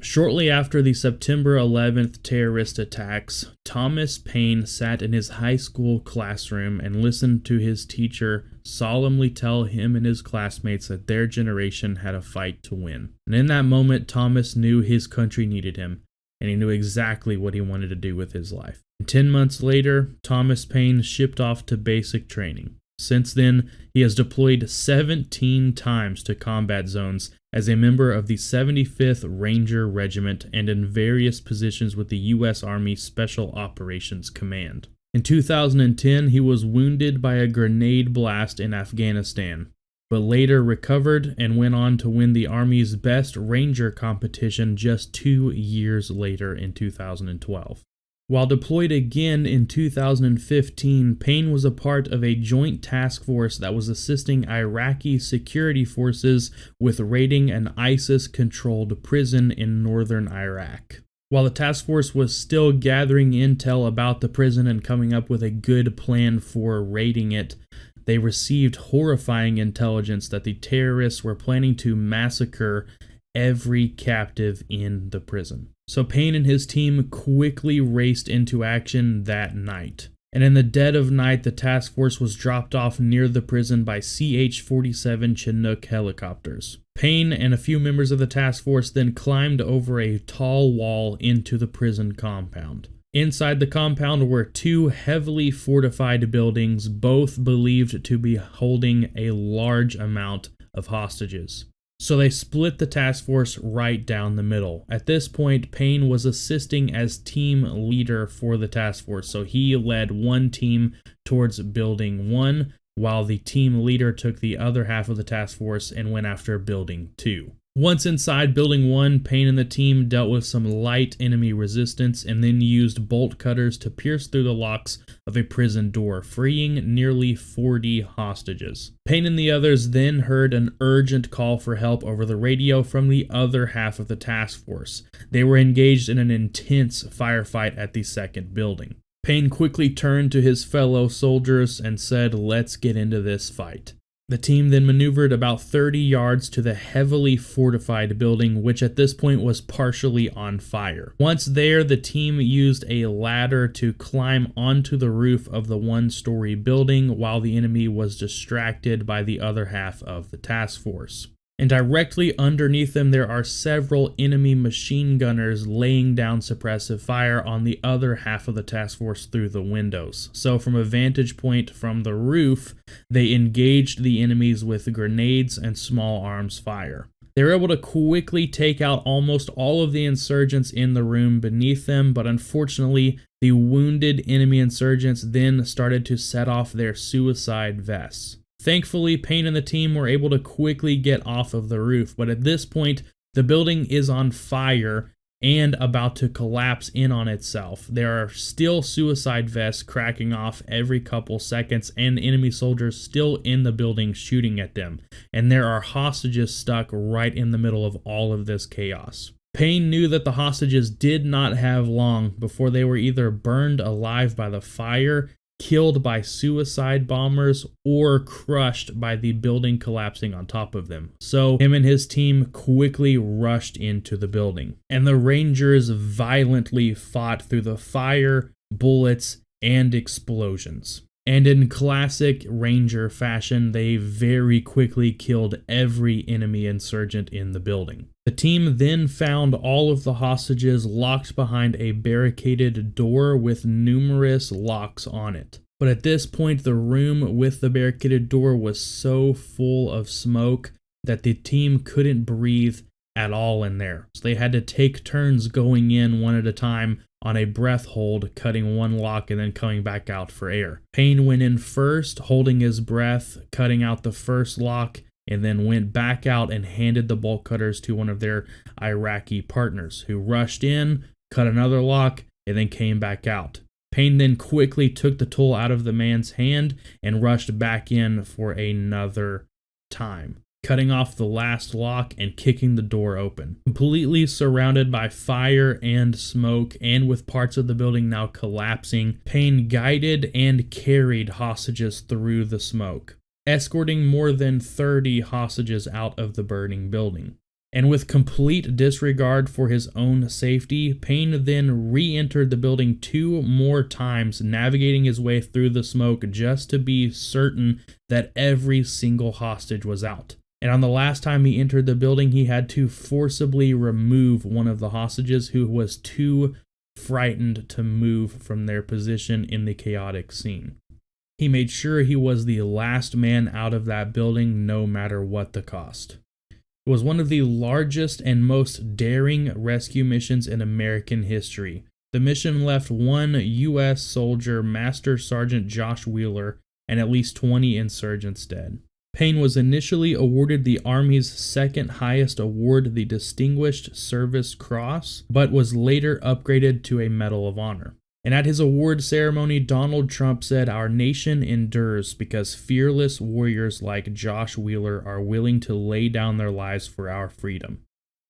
Shortly after the September 11th terrorist attacks, Thomas Paine sat in his high school classroom and listened to his teacher solemnly tell him and his classmates that their generation had a fight to win. And in that moment, Thomas knew his country needed him, and he knew exactly what he wanted to do with his life. And 10 months later, Thomas Paine shipped off to basic training. Since then, he has deployed 17 times to combat zones as a member of the 75th Ranger Regiment and in various positions with the U.S. Army Special Operations Command. In 2010, he was wounded by a grenade blast in Afghanistan, but later recovered and went on to win the Army's Best Ranger competition just 2 years later in 2012. While deployed again in 2015, Paine was a part of a joint task force that was assisting Iraqi security forces with raiding an ISIS-controlled prison in northern Iraq. While the task force was still gathering intel about the prison and coming up with a good plan for raiding it, they received horrifying intelligence that the terrorists were planning to massacre every captive in the prison. So Paine and his team quickly raced into action that night. And in the dead of night, the task force was dropped off near the prison by CH-47 Chinook helicopters. Paine and a few members of the task force then climbed over a tall wall into the prison compound. Inside the compound were two heavily fortified buildings, both believed to be holding a large amount of hostages. So they split the task force right down the middle. At this point, Paine was assisting as team leader for the task force, so he led one team towards building 1, while the team leader took the other half of the task force and went after building 2. Once inside building 1, Paine and the team dealt with some light enemy resistance and then used bolt cutters to pierce through the locks of a prison door, freeing nearly 40 hostages. Paine and the others then heard an urgent call for help over the radio from the other half of the task force. They were engaged in an intense firefight at the second building. Paine quickly turned to his fellow soldiers and said, "Let's get into this fight." The team then maneuvered about 30 yards to the heavily fortified building, which at this point was partially on fire. Once there, the team used a ladder to climb onto the roof of the one-story building while the enemy was distracted by the other half of the task force. And directly underneath them, there are several enemy machine gunners laying down suppressive fire on the other half of the task force through the windows. So from a vantage point from the roof, they engaged the enemies with grenades and small arms fire. They were able to quickly take out almost all of the insurgents in the room beneath them, but unfortunately, the wounded enemy insurgents then started to set off their suicide vests. Thankfully, Paine and the team were able to quickly get off of the roof, but at this point, the building is on fire and about to collapse in on itself. There are still suicide vests cracking off every couple seconds and enemy soldiers still in the building shooting at them, and there are hostages stuck right in the middle of all of this chaos. Paine knew that the hostages did not have long before they were either burned alive by the fire, killed by suicide bombers, or crushed by the building collapsing on top of them. So him and his team quickly rushed into the building, and the Rangers violently fought through the fire, bullets, and explosions. And in classic Ranger fashion, they very quickly killed every enemy insurgent in the building. The team then found all of the hostages locked behind a barricaded door with numerous locks on it. But at this point, the room with the barricaded door was so full of smoke that the team couldn't breathe at all in there. So they had to take turns going in one at a time on a breath hold, cutting one lock and then coming back out for air. Paine went in first, holding his breath, cutting out the first lock, and then went back out and handed the bolt cutters to one of their Iraqi partners, who rushed in, cut another lock, and then came back out. Paine then quickly took the tool out of the man's hand and rushed back in for another time, cutting off the last lock and kicking the door open. Completely surrounded by fire and smoke, and with parts of the building now collapsing, Paine guided and carried hostages through the smoke, escorting more than 30 hostages out of the burning building. And with complete disregard for his own safety, Payne then re-entered the building 2 more times, navigating his way through the smoke just to be certain that every single hostage was out. And on the last time he entered the building, he had to forcibly remove one of the hostages who was too frightened to move from their position in the chaotic scene. He made sure he was the last man out of that building, no matter what the cost. It was one of the largest and most daring rescue missions in American history. The mission left one U.S. soldier, Master Sergeant Josh Wheeler, and at least 20 insurgents dead. Payne was initially awarded the Army's second highest award, the Distinguished Service Cross, but was later upgraded to a Medal of Honor. And at his award ceremony, Donald Trump said, "Our nation endures because fearless warriors like Josh Wheeler are willing to lay down their lives for our freedom.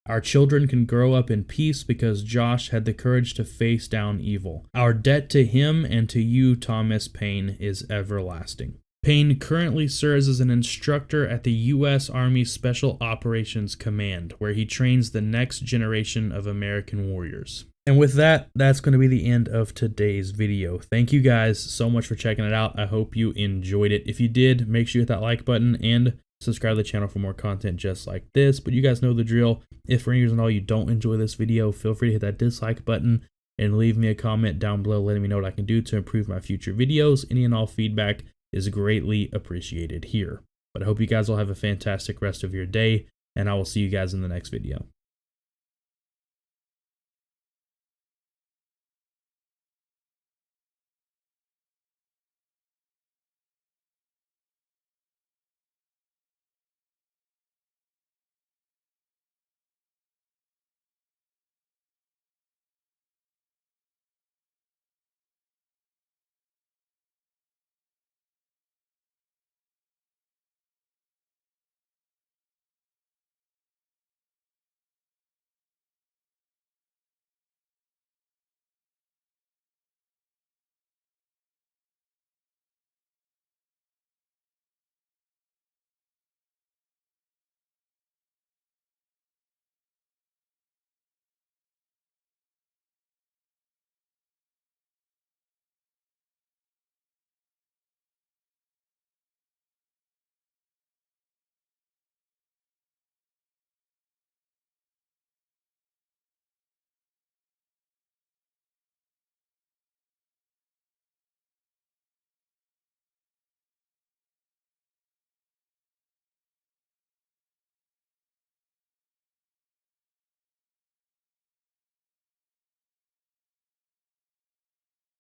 Our children can grow up in peace because Josh had the courage to face down evil. Our debt to him and to you, Thomas Payne, is everlasting." Payne currently serves as an instructor at the U.S. Army Special Operations Command, where he trains the next generation of American warriors. And with that, that's going to be the end of today's video. Thank you guys so much for checking it out. I hope you enjoyed it. If you did, make sure you hit that like button and subscribe to the channel for more content just like this. But you guys know the drill. If for any reason at all you don't enjoy this video, feel free to hit that dislike button and leave me a comment down below letting me know what I can do to improve my future videos. Any and all feedback is greatly appreciated here. But I hope you guys will have a fantastic rest of your day, and I will see you guys in the next video.